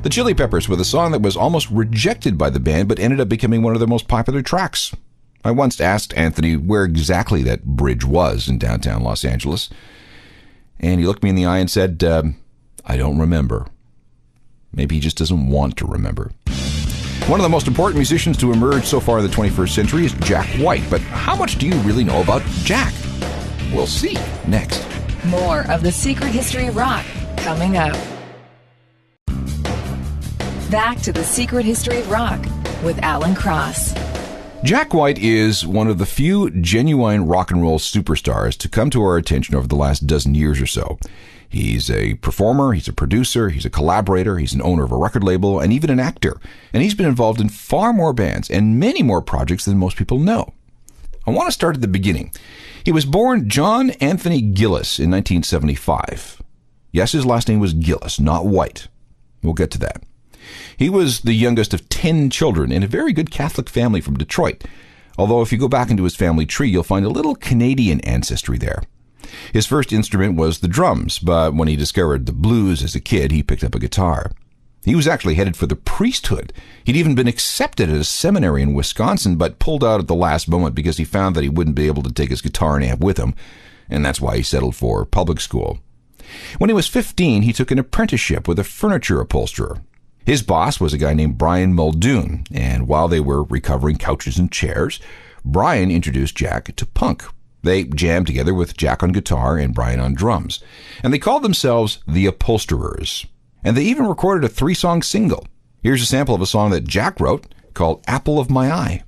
The Chili Peppers with a song that was almost rejected by the band but ended up becoming one of their most popular tracks. I once asked Anthony where exactly that bridge was in downtown Los Angeles, and he looked me in the eye and said, I don't remember. Maybe he just doesn't want to remember. One of the most important musicians to emerge so far in the 21st century is Jack White, but how much do you really know about Jack? We'll see next. More of The Secret History of Rock coming up. Back to The Secret History of Rock with Alan Cross. Jack White is one of the few genuine rock and roll superstars to come to our attention over the last dozen years or so. He's a performer, he's a producer, he's a collaborator, he's an owner of a record label, and even an actor. And he's been involved in far more bands and many more projects than most people know. I want to start at the beginning. He was born John Anthony Gillis in 1975. Yes, his last name was Gillis, not White. We'll get to that. He was the youngest of 10 children in a very good Catholic family from Detroit. Although if you go back into his family tree, you'll find a little Canadian ancestry there. His first instrument was the drums, but when he discovered the blues as a kid, he picked up a guitar. He was actually headed for the priesthood. He'd even been accepted at a seminary in Wisconsin, but pulled out at the last moment because he found that he wouldn't be able to take his guitar and amp with him, and that's why he settled for public school. When he was 15, he took an apprenticeship with a furniture upholsterer. His boss was a guy named Brian Muldoon, and while they were recovering couches and chairs, Brian introduced Jack to punk. They jammed together with Jack on guitar and Brian on drums, and they called themselves the Upholsterers. And they even recorded a 3-song single. Here's a sample of a song that Jack wrote called Apple of My Eye.